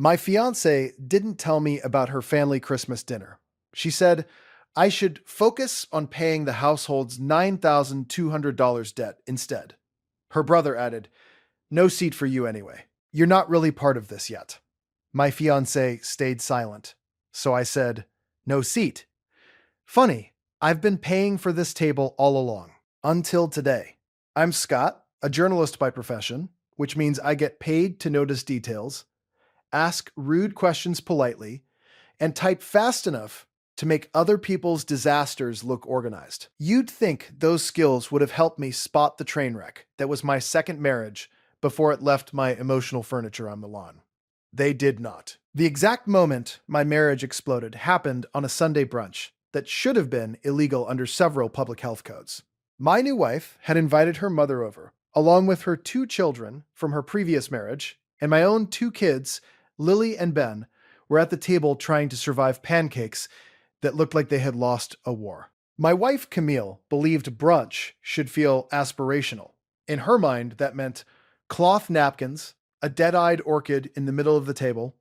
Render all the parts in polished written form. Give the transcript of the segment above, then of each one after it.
My fiancée didn't tell me about her family Christmas dinner. She said I should focus on paying the household's $9,200 debt instead. Her brother added, "No seat for you anyway. You're not really part of this yet." My fiancée stayed silent. So I said, "No seat. Funny, I've been paying for this table all along, until today. I'm Scott, a journalist by profession, which means I get paid to notice details, ask rude questions politely, and type fast enough to make other people's disasters look organized. You'd think those skills would have helped me spot the train wreck that was my second marriage before it left my emotional furniture on the lawn. They did not. The exact moment my marriage exploded happened on a Sunday brunch that should have been illegal under several public health codes. My new wife had invited her mother over, along with her two children from her previous marriage, and my own two kids, Lily and Ben, were at the table trying to survive pancakes that looked like they had lost a war. My wife, Camille, believed brunch should feel aspirational. In her mind, that meant cloth napkins, a dead-eyed orchid in the middle of the table,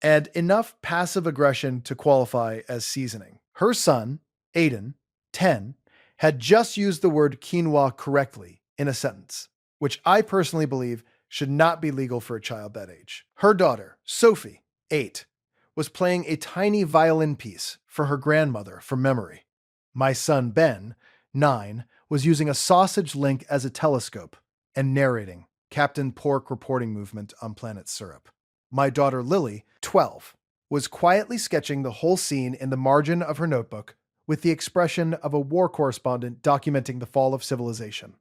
and enough passive aggression to qualify as seasoning. Her son, Aiden, 10, had just used the word quinoa correctly in a sentence, which I personally believe should not be legal for a child that age. Her daughter, Sophie, 8, was playing a tiny violin piece for her grandmother from memory. My son, Ben, 9, was using a sausage link as a telescope and narrating Captain Pork reporting movement on planet Syrup. My daughter Lily, 12, was quietly sketching the whole scene in the margin of her notebook with the expression of a war correspondent documenting the fall of civilization.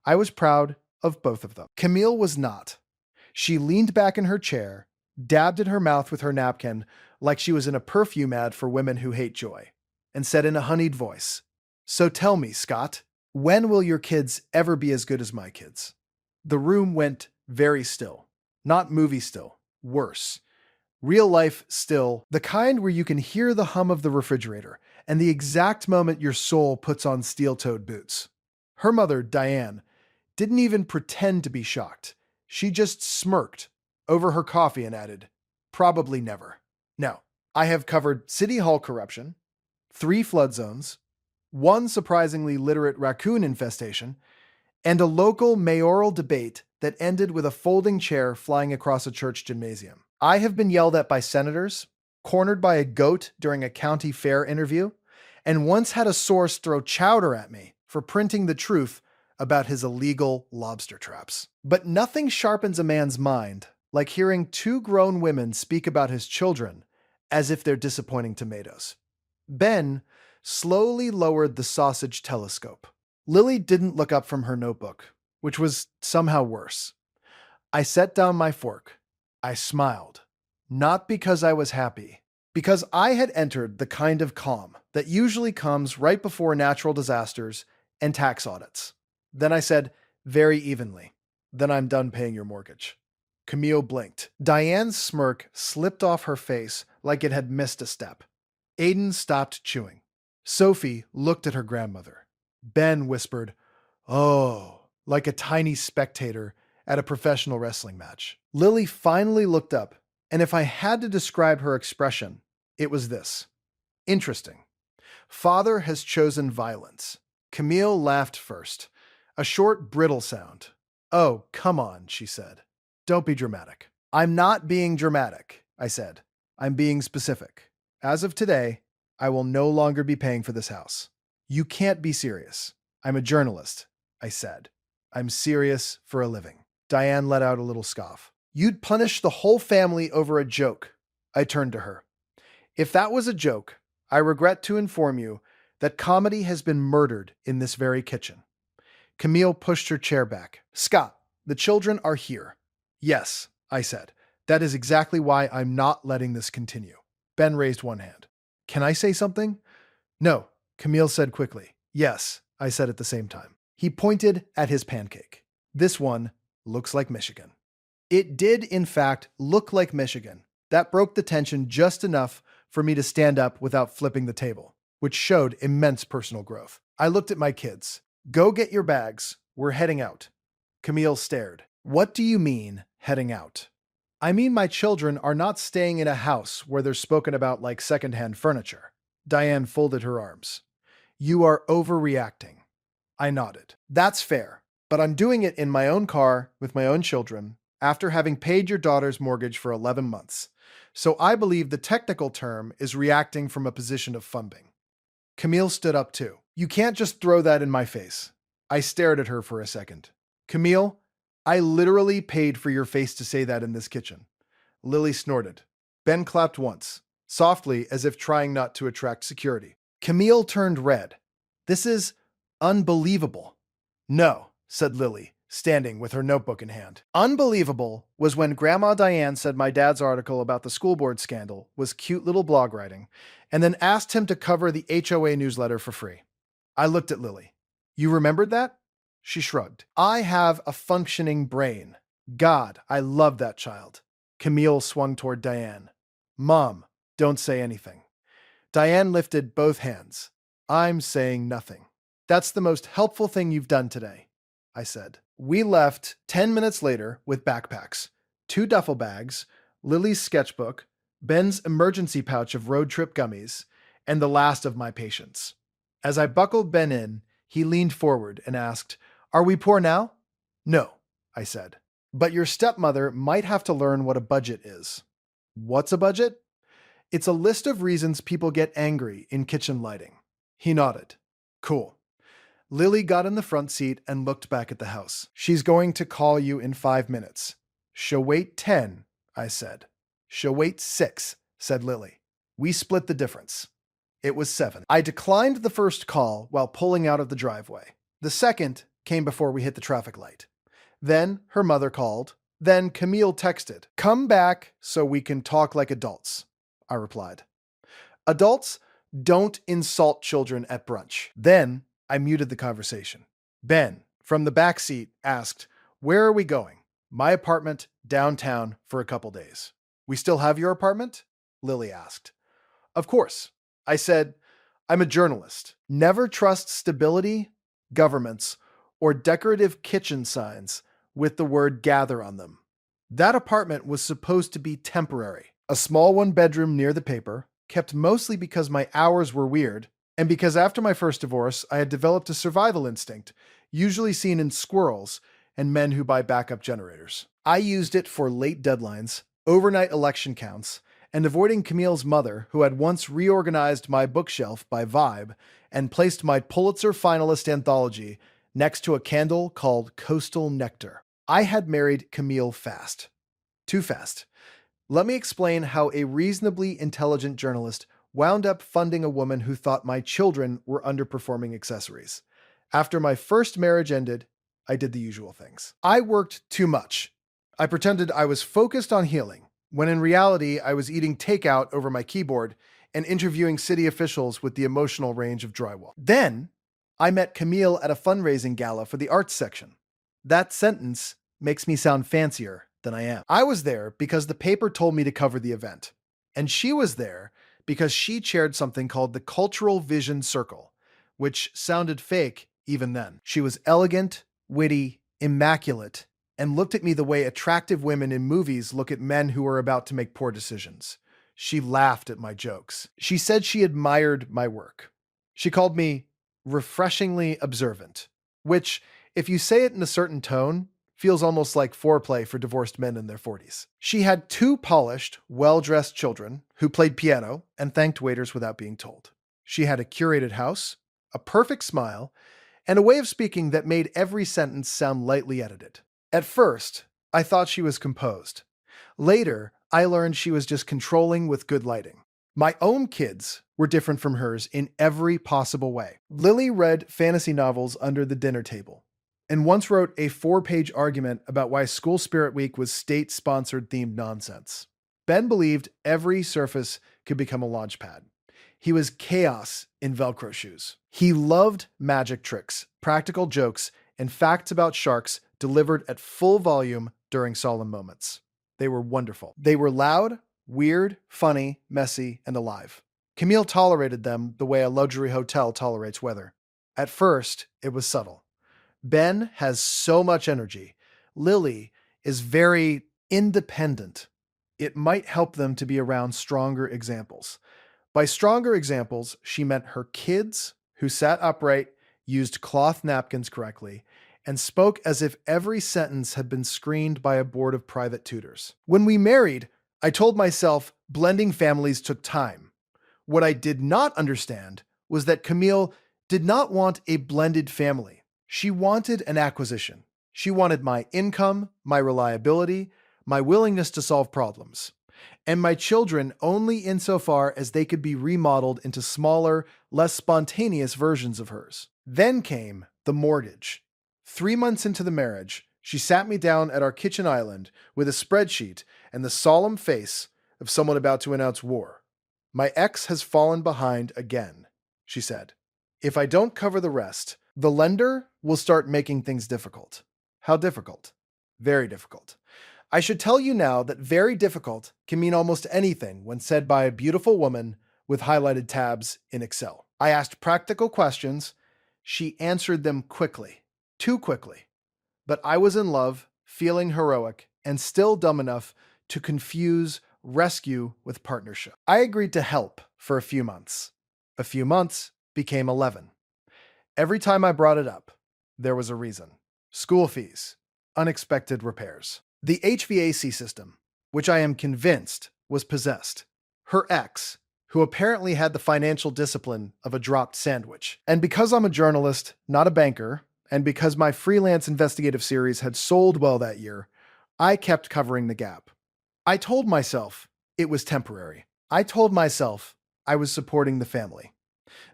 I was proud of both of them. Camille was not. She leaned back in her chair, dabbed in her mouth with her napkin like she was in a perfume ad for women who hate joy, and said in a honeyed voice, "So tell me, Scott, when will your kids ever be as good as my kids?" The room went very still. Not movie still. Worse. Real life still. The kind where you can hear the hum of the refrigerator and the exact moment your soul puts on steel-toed boots. Her mother, Diane, didn't even pretend to be shocked. She just smirked over her coffee and added, "Probably never." Now, I have covered City Hall corruption, 3 flood zones, 1 surprisingly literate raccoon infestation, and a local mayoral debate that ended with a folding chair flying across a church gymnasium. I have been yelled at by senators, cornered by a goat during a county fair interview, and once had a source throw chowder at me for printing the truth about his illegal lobster traps. But nothing sharpens a man's mind like hearing 2 grown women speak about his children as if they're disappointing tomatoes. Ben slowly lowered the sausage telescope. Lily didn't look up from her notebook, which was somehow worse. I set down my fork. I smiled. Not because I was happy, because I had entered the kind of calm that usually comes right before natural disasters and tax audits. Then I said, very evenly, "Then I'm done paying your mortgage." Camille blinked. Diane's smirk slipped off her face like it had missed a step. Aiden stopped chewing. Sophie looked at her grandmother. Ben whispered, "Oh," like a tiny spectator at a professional wrestling match. Lily finally looked up, and if I had to describe her expression, it was this. Interesting. Father has chosen violence. Camille laughed first. A short, brittle sound. "Oh, come on," she said. "Don't be dramatic." "I'm not being dramatic," I said. "I'm being specific. As of today, I will no longer be paying for this house." "You can't be serious." "I'm a journalist," I said. "I'm serious for a living." Diane let out a little scoff. "You'd punish the whole family over a joke." I turned to her. "If that was a joke, I regret to inform you that comedy has been murdered in this very kitchen." Camille pushed her chair back. "Scott, the children are here." "Yes," I said. "That is exactly why I'm not letting this continue." Ben raised one hand. "Can I say something?" "No," Camille said quickly. "Yes," I said at the same time. He pointed at his pancake. "This one looks like Michigan." It did, in fact, look like Michigan. That broke the tension just enough for me to stand up without flipping the table, which showed immense personal growth. I looked at my kids. "Go get your bags. We're heading out." Camille stared. "What do you mean, heading out?" I mean, my children are not staying in a house where they're spoken about like secondhand furniture. Diane folded her arms. You are overreacting. I nodded. That's fair, but I'm doing it in my own car with my own children after having paid your daughter's mortgage for 11 months. So I believe the technical term is reacting from a position of funding. Camille stood up too. You can't just throw that in my face. I stared at her for a second. Camille, I literally paid for your face to say that in this kitchen. Lily snorted. Ben clapped once, softly as if trying not to attract security. Camille turned red. This is unbelievable. No, said Lily, standing with her notebook in hand. Unbelievable was when Grandma Diane said my dad's article about the school board scandal was cute little blog writing, and then asked him to cover the HOA newsletter for free. I looked at Lily. You remembered that? She shrugged. I have a functioning brain. God, I love that child. Camille swung toward Diane. Mom, don't say anything. Diane lifted both hands. I'm saying nothing. That's the most helpful thing you've done today, I said. We left 10 minutes later with backpacks, 2 duffel bags, Lily's sketchbook, Ben's emergency pouch of road trip gummies, and the last of my patience. As I buckled Ben in, he leaned forward and asked, Are we poor now? No, I said. But your stepmother might have to learn what a budget is. What's a budget? It's a list of reasons people get angry in kitchen lighting. He nodded. Cool. Lily got in the front seat and looked back at the house. She's going to call you in 5 minutes. She'll wait 10, I said. She'll wait 6, said Lily. We split the difference. It was 7. I declined the first call while pulling out of the driveway. The second came before we hit the traffic light. Then her mother called. Then Camille texted, Come back so we can talk like adults, I replied. Adults don't insult children at brunch. Then I muted the conversation. Ben, from the back seat, asked, Where are we going? My apartment, downtown, for a couple days. We still have your apartment? Lily asked. Of course. I said, I'm a journalist. Never trust stability, governments, or decorative kitchen signs with the word gather on them. That apartment was supposed to be temporary. A small 1-bedroom near the paper, kept mostly because my hours were weird, and because after my first divorce, I had developed a survival instinct, usually seen in squirrels and men who buy backup generators. I used it for late deadlines, overnight election counts, and avoiding Camille's mother, who had once reorganized my bookshelf by vibe and placed my Pulitzer finalist anthology next to a candle called Coastal Nectar. I had married Camille fast. Too fast. Let me explain how a reasonably intelligent journalist wound up funding a woman who thought my children were underperforming accessories. After my first marriage ended, I did the usual things. I worked too much. I pretended I was focused on healing, when in reality I was eating takeout over my keyboard and interviewing city officials with the emotional range of drywall. Then, I met Camille at a fundraising gala for the arts section. That sentence makes me sound fancier than I am. I was there because the paper told me to cover the event. And she was there because she chaired something called the Cultural Vision Circle, which sounded fake even then. She was elegant, witty, immaculate, and looked at me the way attractive women in movies look at men who are about to make poor decisions. She laughed at my jokes. She said she admired my work. She called me refreshingly observant, which, if you say it in a certain tone, feels almost like foreplay for divorced men in their 40s. She had 2 polished, well-dressed children who played piano and thanked waiters without being told. She had a curated house, a perfect smile, and a way of speaking that made every sentence sound lightly edited. At first, I thought she was composed. Later, I learned she was just controlling with good lighting. My own kids were different from hers in every possible way. Lily read fantasy novels under the dinner table, and once wrote a 4-page argument about why School Spirit Week was state-sponsored themed nonsense. Ben believed every surface could become a launch pad. He was chaos in Velcro shoes. He loved magic tricks, practical jokes, and facts about sharks delivered at full volume during solemn moments. They were wonderful. They were loud, weird, funny, messy, and alive. Camille tolerated them the way a luxury hotel tolerates weather. At first, it was subtle. Ben has so much energy. Lily is very independent. It might help them to be around stronger examples. By stronger examples, she meant her kids who sat upright, used cloth napkins correctly, and spoke as if every sentence had been screened by a board of private tutors. When we married, I told myself blending families took time. What I did not understand was that Camille did not want a blended family. She wanted an acquisition. She wanted my income, my reliability, my willingness to solve problems, and my children only insofar as they could be remodeled into smaller, less spontaneous versions of hers. Then came the mortgage. 3 months into the marriage, she sat me down at our kitchen island with a spreadsheet and the solemn face of someone about to announce war. My ex has fallen behind again, she said. If I don't cover the rest, the lender will start making things difficult. How difficult? Very difficult. I should tell you now that very difficult can mean almost anything when said by a beautiful woman with highlighted tabs in Excel. I asked practical questions. She answered them quickly, too quickly. But I was in love, feeling heroic, and still dumb enough to confuse rescue with partnership. I agreed to help for a few months. A few months became 11. Every time I brought it up, there was a reason. School fees, unexpected repairs. The HVAC system, which I am convinced was possessed. Her ex, who apparently had the financial discipline of a dropped sandwich. And because I'm a journalist, not a banker, and because my freelance investigative series had sold well that year, I kept covering the gap. I told myself it was temporary. I told myself I was supporting the family.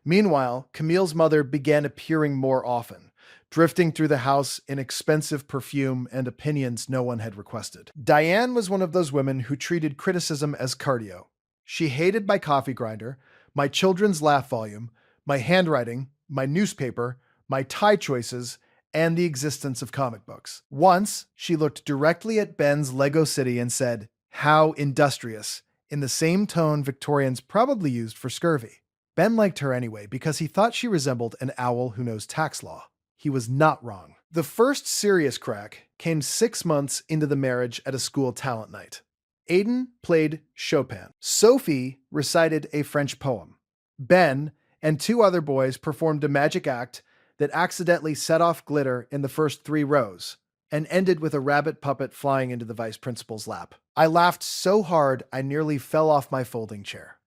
Meanwhile, Camille's mother began appearing more often, drifting through the house in expensive perfume and opinions no one had requested. Diane was one of those women who treated criticism as cardio. She hated my coffee grinder, my children's laugh volume, my handwriting, my newspaper, my tie choices, and the existence of comic books. Once, she looked directly at Ben's Lego City and said, "How industrious," in the same tone Victorians probably used for scurvy. Ben liked her anyway because he thought she resembled an owl who knows tax law. He was not wrong. The first serious crack came 6 months into the marriage at a school talent night. Aiden played Chopin. Sophie recited a French poem. Ben and 2 other boys performed a magic act that accidentally set off glitter in the first 3 rows and ended with a rabbit puppet flying into the vice principal's lap. I laughed so hard I nearly fell off my folding chair.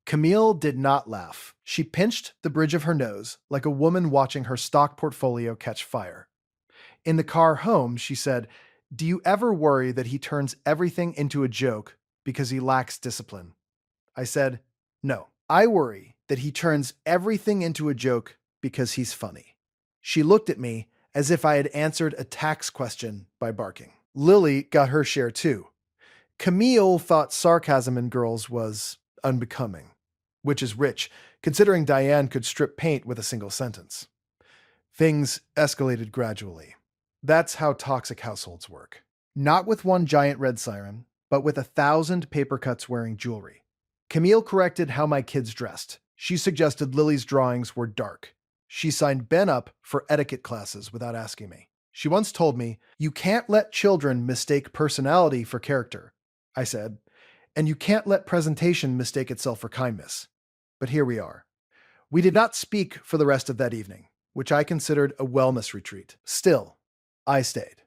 Camille did not laugh. She pinched the bridge of her nose like a woman watching her stock portfolio catch fire. In the car home, she said, "Do you ever worry that he turns everything into a joke because he lacks discipline?" I said, "No. I worry that he turns everything into a joke because he's funny." She looked at me as if I had answered a tax question by barking. Lily got her share too. Camille thought sarcasm in girls was unbecoming, which is rich, considering Diane could strip paint with a single sentence. Things escalated gradually. That's how toxic households work. Not with one giant red siren, but with 1,000 paper cuts wearing jewelry. Camille corrected how my kids dressed. She suggested Lily's drawings were dark. She signed Ben up for etiquette classes without asking me. She once told me, "You can't let children mistake personality for character," I said, "and you can't let presentation mistake itself for kindness." But here we are. We did not speak for the rest of that evening, which I considered a wellness retreat. Still, I stayed.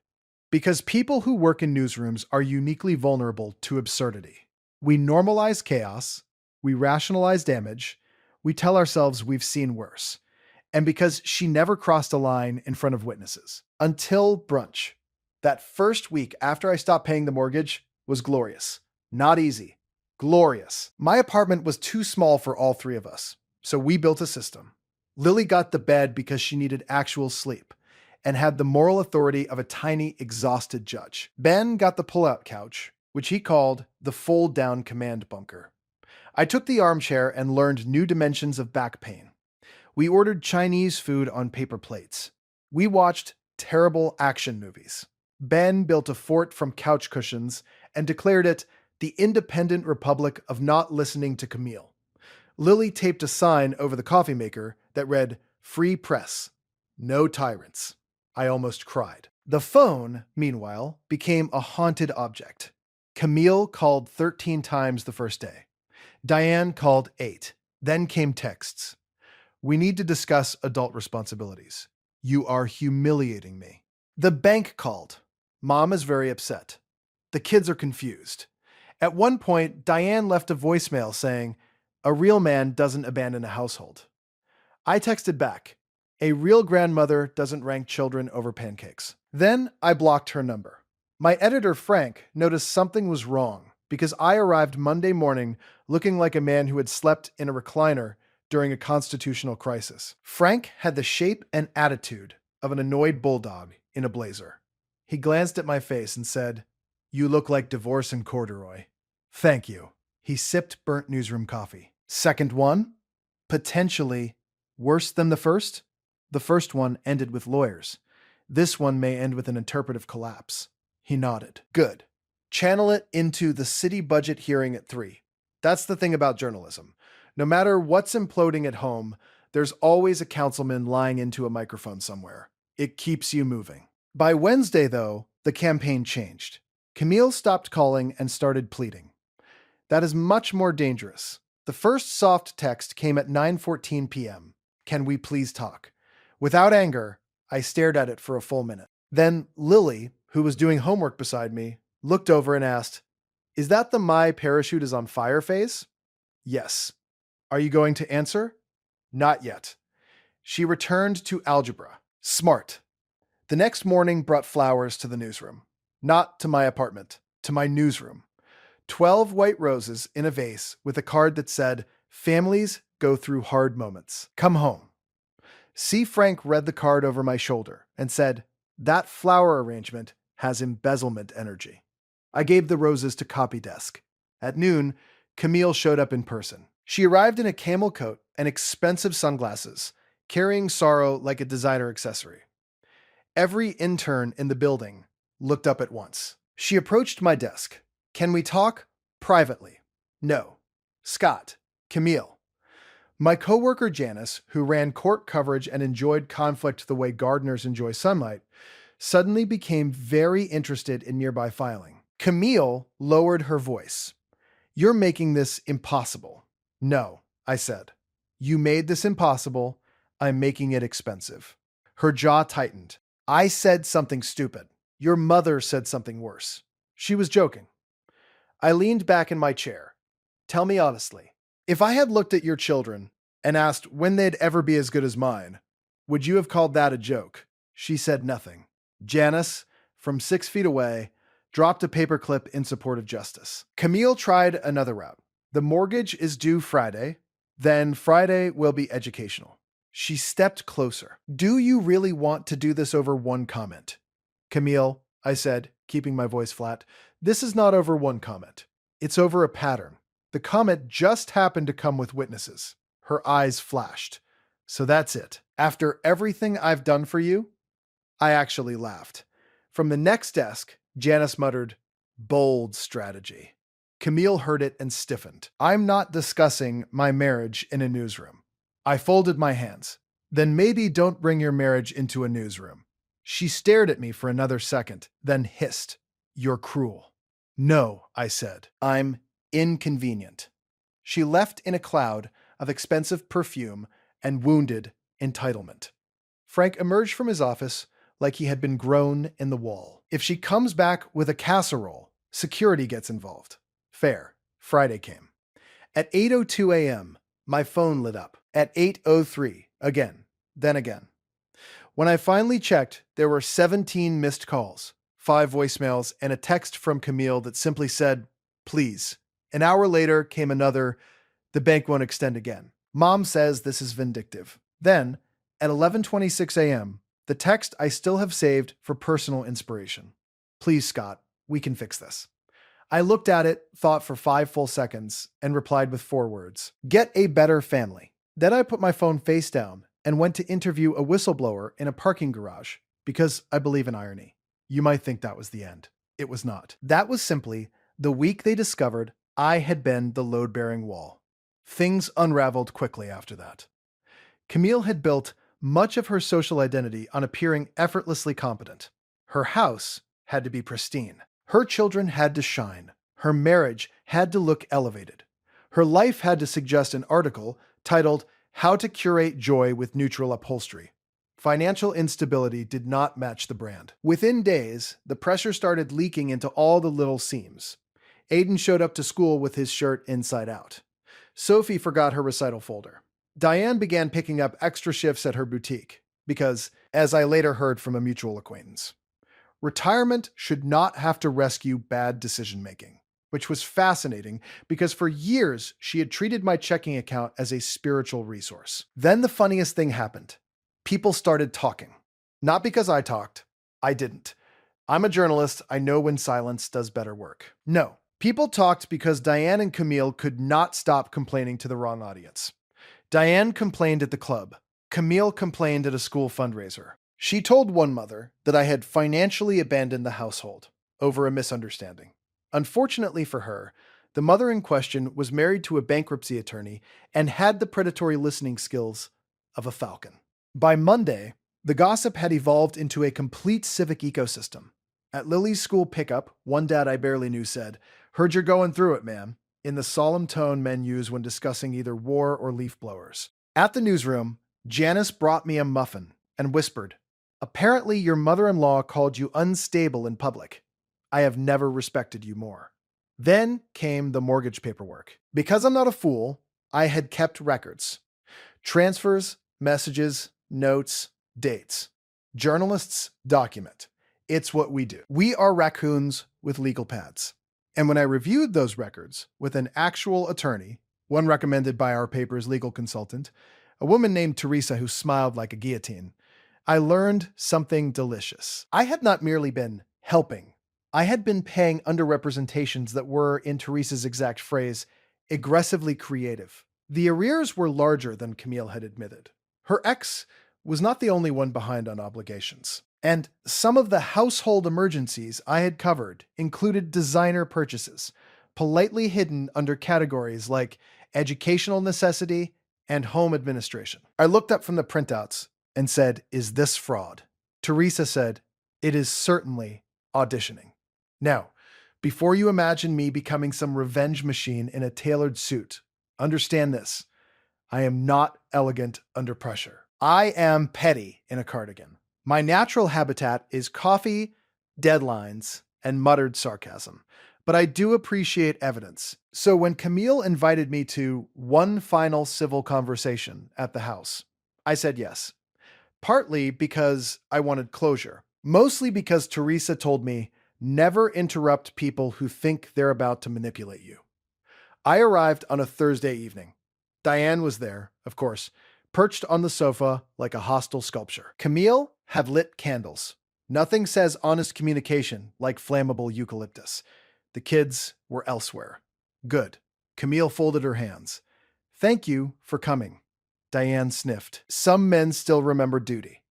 Because people who work in newsrooms are uniquely vulnerable to absurdity. We normalize chaos, we rationalize damage, we tell ourselves we've seen worse. And because she never crossed a line in front of witnesses. Until brunch. That first week after I stopped paying the mortgage was glorious. Not easy. Glorious. My apartment was too small for all 3 of us, so we built a system. Lily got the bed because she needed actual sleep and had the moral authority of a tiny, exhausted judge. Ben got the pull-out couch, which he called the fold-down command bunker. I took the armchair and learned new dimensions of back pain. We ordered Chinese food on paper plates. We watched terrible action movies. Ben built a fort from couch cushions and declared it the independent republic of not listening to Camille. Lily taped a sign over the coffee maker that read, "Free press, no tyrants." I almost cried. The phone, meanwhile, became a haunted object. Camille called 13 times the first day. Diane called 8. Then came texts. We need to discuss adult responsibilities. You are humiliating me. The bank called. Mom is very upset. The kids are confused. At one point, Diane left a voicemail saying, "A real man doesn't abandon a household." I texted back, "A real grandmother doesn't rank children over pancakes." Then I blocked her number. My editor, Frank, noticed something was wrong because I arrived Monday morning looking like a man who had slept in a recliner during a constitutional crisis. Frank had the shape and attitude of an annoyed bulldog in a blazer. He glanced at my face and said, "You look like divorce and corduroy." "Thank you." He sipped burnt newsroom coffee. Second one? Potentially worse than the first? The first one ended with lawyers. This one may end with an interpretive collapse. He nodded. Good. Channel it into the city budget hearing at 3. That's the thing about journalism. No matter what's imploding at home, there's always a councilman lying into a microphone somewhere. It keeps you moving. By Wednesday, though, the campaign changed. Camille stopped calling and started pleading. That is much more dangerous. The first soft text came at 9:14 p.m. "Can we please talk?" Without anger, I stared at it for a full minute. Then Lily, who was doing homework beside me, looked over and asked, "Is that the "my parachute is on fire" phase?" "Yes." "Are you going to answer?" "Not yet." She returned to algebra. Smart. The next morning brought flowers to the newsroom. Not to my apartment, to my newsroom. 12 white roses in a vase with a card that said, "Families go through hard moments. Come home." C. Frank read the card over my shoulder and said, "That flower arrangement has embezzlement energy." I gave the roses to copy desk. At noon, Camille showed up in person. She arrived in a camel coat and expensive sunglasses, carrying sorrow like a designer accessory. Every intern in the building looked up at once. She approached my desk. "Can we talk? Privately." "No." "Scott." "Camille." My coworker Janice, who ran court coverage and enjoyed conflict the way gardeners enjoy sunlight, suddenly became very interested in nearby filing. Camille lowered her voice. "You're making this impossible." "No," I said. "You made this impossible. I'm making it expensive." Her jaw tightened. "I said something stupid. Your mother said something worse." She was joking. I leaned back in my chair. "Tell me honestly, if I had looked at your children and asked when they'd ever be as good as mine, would you have called that a joke?" She said nothing. Janice, from 6 feet away, dropped a paperclip in support of justice. Camille tried another route. "The mortgage is due Friday, then Friday will be educational." She stepped closer. "Do you really want to do this over one comment?" "Camille," I said, keeping my voice flat, "this is not over one comment. It's over a pattern. The comment just happened to come with witnesses." Her eyes flashed. "So that's it. After everything I've done for you?" I actually laughed. From the next desk, Janice muttered, "Bold strategy." Camille heard it and stiffened. "I'm not discussing my marriage in a newsroom." I folded my hands. "Then maybe don't bring your marriage into a newsroom." She stared at me for another second, then hissed, "You're cruel." "No," I said. "I'm inconvenient." She left in a cloud of expensive perfume and wounded entitlement. Frank emerged from his office like he had been grown in the wall. "If she comes back with a casserole, security gets involved." Fair. Friday came. At 8:02 a.m., my phone lit up. At 8:03, again, then again. When I finally checked, there were 17 missed calls, 5 voicemails, and a text from Camille that simply said, "Please." An hour later came another, "The bank won't extend again. Mom says this is vindictive." Then, at 11:26 a.m., the text I still have saved for personal inspiration. "Please, Scott, we can fix this." I looked at it, thought for 5 full seconds, and replied with 4 words. "Get a better family." Then I put my phone face down and went to interview a whistleblower in a parking garage, because I believe in irony. You might think that was the end. It was not. That was simply the week they discovered I had been the load-bearing wall. Things unraveled quickly after that. Camille had built much of her social identity on appearing effortlessly competent. Her house had to be pristine. Her children had to shine. Her marriage had to look elevated. Her life had to suggest an article titled How to Curate Joy with Neutral Upholstery. Financial instability did not match the brand. Within days, the pressure started leaking into all the little seams. Aiden showed up to school with his shirt inside out. Sophie forgot her recital folder. Diane began picking up extra shifts at her boutique because, as I later heard from a mutual acquaintance, retirement should not have to rescue bad decision-making, which was fascinating because for years she had treated my checking account as a spiritual resource. Then the funniest thing happened. People started talking. Not because I talked. I didn't. I'm a journalist. I know when silence does better work. No. People talked because Diane and Camille could not stop complaining to the wrong audience. Diane complained at the club. Camille complained at a school fundraiser. She told one mother that I had financially abandoned the household over a misunderstanding. Unfortunately for her, the mother in question was married to a bankruptcy attorney and had the predatory listening skills of a falcon. By Monday, the gossip had evolved into a complete civic ecosystem. At Lily's school pickup, one dad I barely knew said, "Heard you're going through it, man," in the solemn tone men use when discussing either war or leaf blowers. At the newsroom, Janice brought me a muffin and whispered, "Apparently your mother-in-law called you unstable in public. I have never respected you more." Then came the mortgage paperwork. Because I'm not a fool, I had kept records. Transfers, messages, notes, dates. Journalists document. It's what we do. We are raccoons with legal pads. And when I reviewed those records with an actual attorney, one recommended by our paper's legal consultant, a woman named Teresa who smiled like a guillotine, I learned something delicious. I had not merely been helping. I had been paying underrepresentations that were, in Teresa's exact phrase, aggressively creative. The arrears were larger than Camille had admitted. Her ex was not the only one behind on obligations. And some of the household emergencies I had covered included designer purchases, politely hidden under categories like educational necessity and home administration. I looked up from the printouts and said, "Is this fraud?" Teresa said, "It is certainly auditioning." Now, before you imagine me becoming some revenge machine in a tailored suit, understand this. I am not elegant under pressure. I am petty in a cardigan. My natural habitat is coffee, deadlines, and muttered sarcasm. But I do appreciate evidence. So when Camille invited me to one final civil conversation at the house, I said yes. Partly because I wanted closure. Mostly because Teresa told me, never interrupt people who think they're about to manipulate you. I arrived on a Thursday evening. Diane was there, of course, perched on the sofa like a hostile sculpture. Camille had lit candles. Nothing says honest communication like flammable eucalyptus. The kids were elsewhere. Good. Camille folded her hands. "Thank you for coming." Diane sniffed. "Some men still remember duty."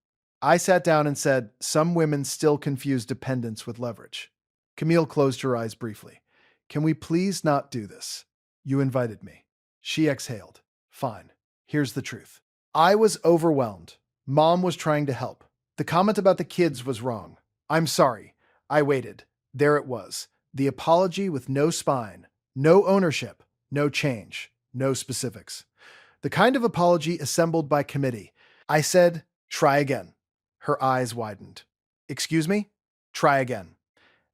I sat down and said, "Some women still confuse dependence with leverage." Camille closed her eyes briefly. "Can we please not do this? You invited me." She exhaled. "Fine. Here's the truth. I was overwhelmed. Mom was trying to help. The comment about the kids was wrong. I'm sorry. I waited. There it was. The apology with no spine, no ownership, no change, no specifics. The kind of apology assembled by committee. I said, 'Try again.' Her eyes widened. 'Excuse me? Try again.'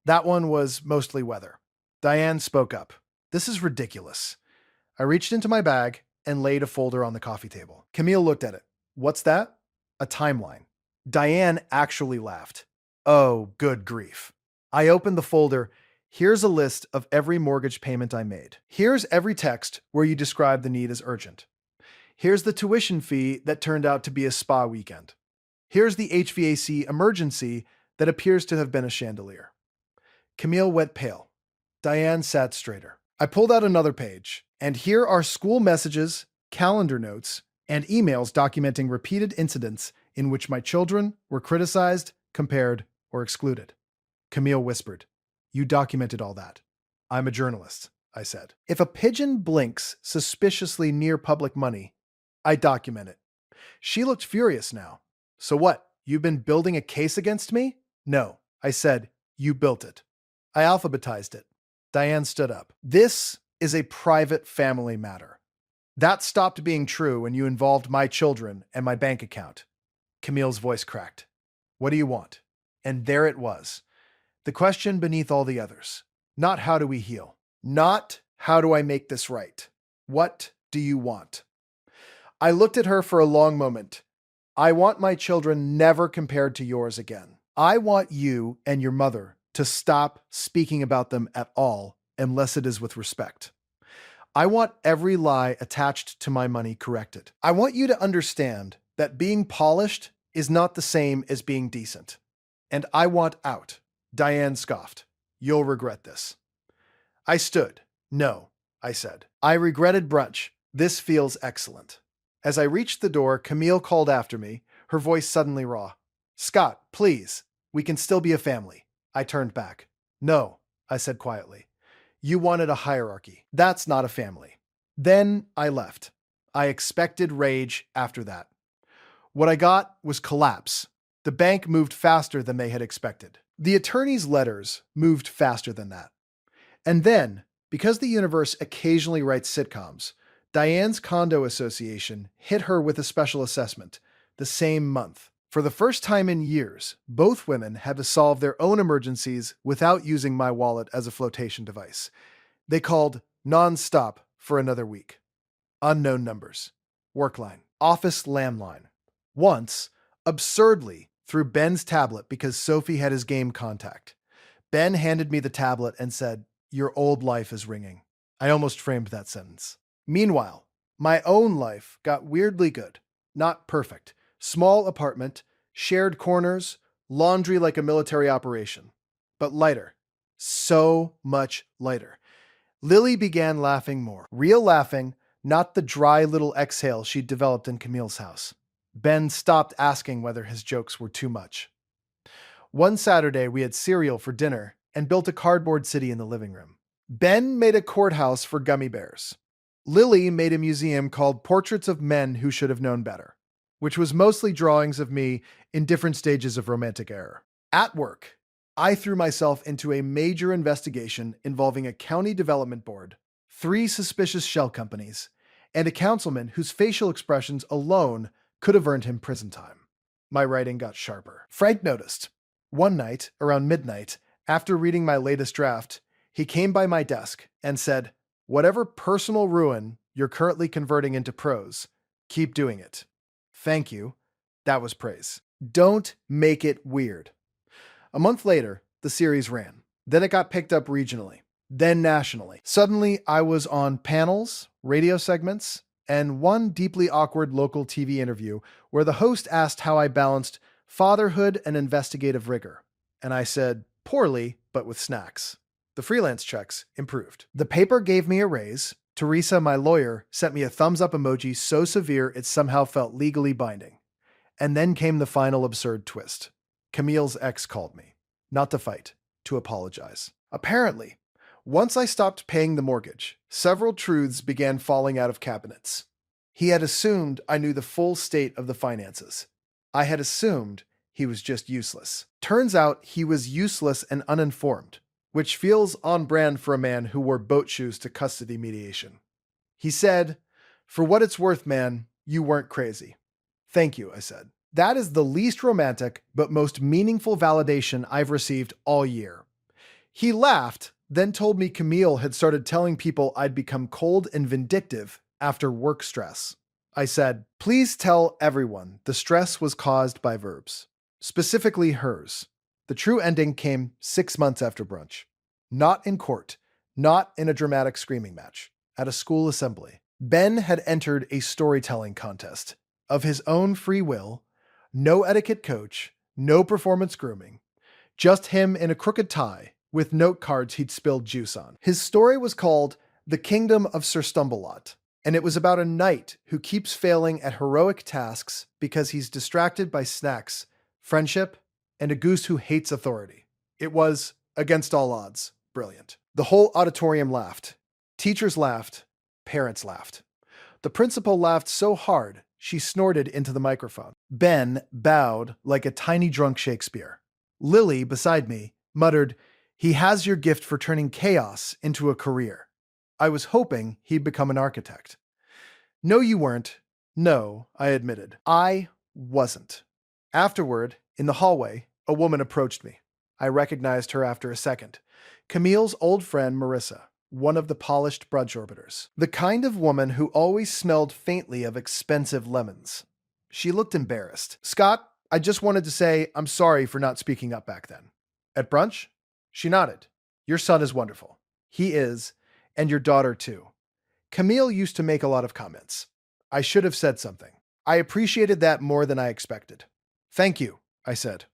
That one was mostly weather. Diane spoke up. 'This is ridiculous.' I reached into my bag and laid a folder on the coffee table. Camille looked at it. 'What's that?' 'A timeline.' Diane actually laughed. 'Oh, good grief.' I opened the folder. Here's a list of every mortgage payment I made. Here's every text where you describe the need as urgent. Here's the tuition fee that turned out to be a spa weekend. Here's the HVAC emergency that appears to have been a chandelier." Camille went pale. Diane sat straighter. I pulled out another page, and here are school messages, calendar notes, and emails documenting repeated incidents in which my children were criticized, compared, or excluded. Camille whispered, "You documented all that." "I'm a journalist," I said. "If a pigeon blinks suspiciously near public money, I document it." She looked furious now. "So what? You've been building a case against me?" "No," I said. "You built it." I alphabetized it. Diane stood up. This is a private family matter. That stopped being true when you involved my children and my bank account. Camille's voice cracked. What do you want? And there it was. The question beneath all the others. Not how do we heal? Not how do I make this right? What do you want? I looked at her for a long moment. I want my children never compared to yours again. I want you and your mother to stop speaking about them at all unless it is with respect. I want every lie attached to my money corrected. I want you to understand that being polished is not the same as being decent. And I want out. Diane scoffed. You'll regret this. I stood. No, I said. I regretted brunch. This feels excellent. As I reached the door, Camille called after me, her voice suddenly raw. Scott, please. We can still be a family. I turned back. No, I said quietly. You wanted a hierarchy. That's not a family. Then I left. I expected rage after that. What I got was collapse. The bank moved faster than they had expected. The attorney's letters moved faster than that. And then, because the universe occasionally writes sitcoms, Diane's condo association hit her with a special assessment the same month. For the first time in years, both women had to solve their own emergencies without using my wallet as a flotation device. They called non-stop for another week. Unknown numbers. Work line. Office landline. Once, absurdly, through Ben's tablet because Sophie had his game contact. Ben handed me the tablet and said, "Your old life is ringing." I almost framed that sentence. Meanwhile, my own life got weirdly good. Not perfect. Small apartment, shared corners, laundry like a military operation. But lighter. So much lighter. Lily began laughing more. Real laughing, not the dry little exhale she'd developed in Camille's house. Ben stopped asking whether his jokes were too much. One Saturday, we had cereal for dinner and built a cardboard city in the living room. Ben made a courthouse for gummy bears. Lily made a museum called Portraits of Men Who Should Have Known Better, which was mostly drawings of me in different stages of romantic error. At work, I threw myself into a major investigation involving a county development board, 3 suspicious shell companies, and a councilman whose facial expressions alone could have earned him prison time. My writing got sharper. Frank noticed. One night, around midnight, after reading my latest draft, he came by my desk and said, "Whatever personal ruin you're currently converting into prose, keep doing it." Thank you. That was praise. Don't make it weird. A month later, the series ran. Then it got picked up regionally, then nationally. Suddenly, I was on panels, radio segments, and one deeply awkward local TV interview where the host asked how I balanced fatherhood and investigative rigor. And I said, poorly, but with snacks. The freelance checks improved. The paper gave me a raise. Teresa, my lawyer, sent me a thumbs up emoji so severe it somehow felt legally binding. And then came the final absurd twist. Camille's ex called me. Not to fight, to apologize. Apparently, once I stopped paying the mortgage, several truths began falling out of cabinets. He had assumed I knew the full state of the finances. I had assumed he was just useless. Turns out he was useless and uninformed, which feels on brand for a man who wore boat shoes to custody mediation. He said, "For what it's worth, man, you weren't crazy." Thank you, I said. That is the least romantic but most meaningful validation I've received all year. He laughed, then told me Camille had started telling people I'd become cold and vindictive after work stress. I said, "Please tell everyone the stress was caused by verbs, specifically hers." The true ending came 6 months after brunch. Not in court, not in a dramatic screaming match, at a school assembly. Ben had entered a storytelling contest. Of his own free will, no etiquette coach, no performance grooming, just him in a crooked tie with note cards he'd spilled juice on. His story was called The Kingdom of Sir Stumbleot, and it was about a knight who keeps failing at heroic tasks because he's distracted by snacks, friendship, and a goose who hates authority. It was, against all odds, brilliant. The whole auditorium laughed. Teachers laughed. Parents laughed. The principal laughed so hard, she snorted into the microphone. Ben bowed like a tiny drunk Shakespeare. Lily, beside me, muttered, He has your gift for turning chaos into a career. I was hoping he'd become an architect. No, you weren't. No, I admitted. I wasn't. Afterward, in the hallway, a woman approached me. I recognized her after a second. Camille's old friend, Marissa, one of the polished brunch orbiters. The kind of woman who always smelled faintly of expensive lemons. She looked embarrassed. Scott, I just wanted to say I'm sorry for not speaking up back then. At brunch? She nodded. Your son is wonderful. He is, and your daughter too. Camille used to make a lot of comments. I should have said something. I appreciated that more than I expected. Thank you, I said.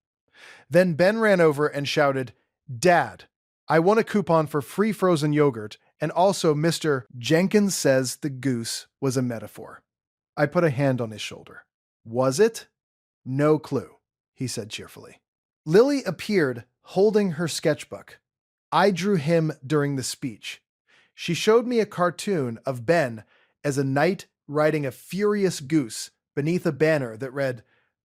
Then Ben ran over and shouted, Dad, I won a coupon for free frozen yogurt, and also Mr. Jenkins says the goose was a metaphor. I put a hand on his shoulder. Was it? No clue, he said cheerfully. Lily appeared holding her sketchbook. I drew him during the speech. She showed me a cartoon of Ben as a knight riding a furious goose beneath a banner that read,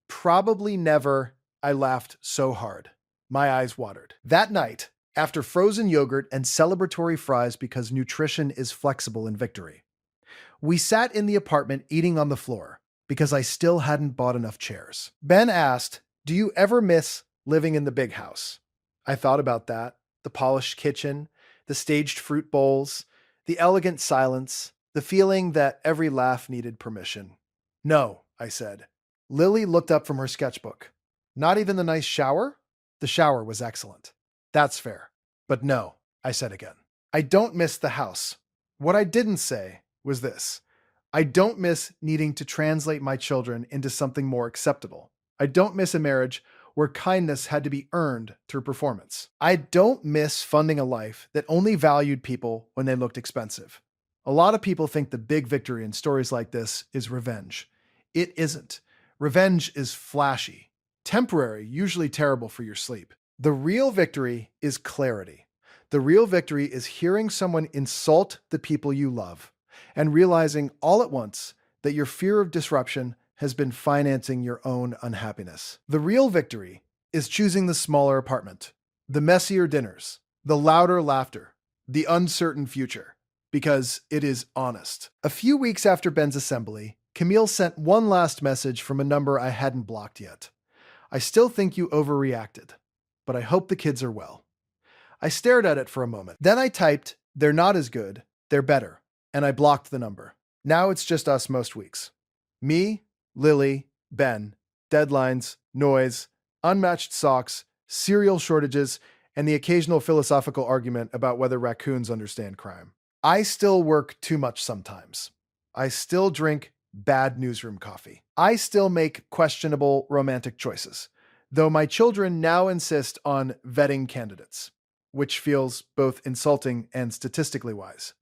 Probably never. I laughed so hard. My eyes watered. That night, after frozen yogurt and celebratory fries because nutrition is flexible in victory, we sat in the apartment eating on the floor because I still hadn't bought enough chairs. Ben asked, Do you ever miss living in the big house? I thought about that. The polished kitchen, the staged fruit bowls, the elegant silence, the feeling that every laugh needed permission. No, I said. Lily looked up from her sketchbook. Not even the nice shower? The shower was excellent. That's fair. But no, I said again. I don't miss the house. What I didn't say was this. I don't miss needing to translate my children into something more acceptable. I don't miss a marriage where kindness had to be earned through performance. I don't miss funding a life that only valued people when they looked expensive. A lot of people think the big victory in stories like this is revenge. It isn't. Revenge is flashy, temporary, usually terrible for your sleep. The real victory is clarity. The real victory is hearing someone insult the people you love and realizing all at once that your fear of disruption has been financing your own unhappiness. The real victory is choosing the smaller apartment, the messier dinners, the louder laughter, the uncertain future, because it is honest. A few weeks after Ben's assembly, Camille sent one last message from a number I hadn't blocked yet. I still think you overreacted, but I hope the kids are well. I stared at it for a moment. Then I typed, they're not as good, they're better, and I blocked the number. Now it's just us most weeks. Me, Lily, Ben, deadlines, noise, unmatched socks, cereal shortages, and the occasional philosophical argument about whether raccoons understand crime. I still work too much sometimes. I still drink bad newsroom coffee. I still make questionable romantic choices, though my children now insist on vetting candidates, which feels both insulting and statistically wise.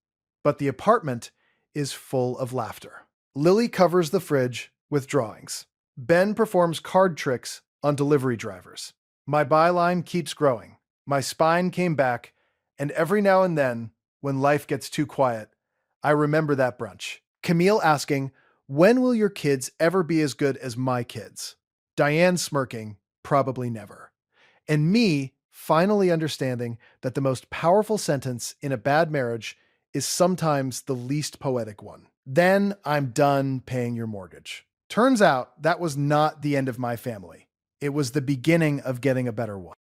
But the apartment is full of laughter. Lily covers the fridge with drawings. Ben performs card tricks on delivery drivers. My byline keeps growing. My spine came back, and every now and then, when life gets too quiet, I remember that brunch. Camille asking, when will your kids ever be as good as my kids? Diane smirking, probably never. And me finally understanding that the most powerful sentence in a bad marriage is sometimes the least poetic one. Then I'm done paying your mortgage. Turns out that was not the end of my family. It was the beginning of getting a better one.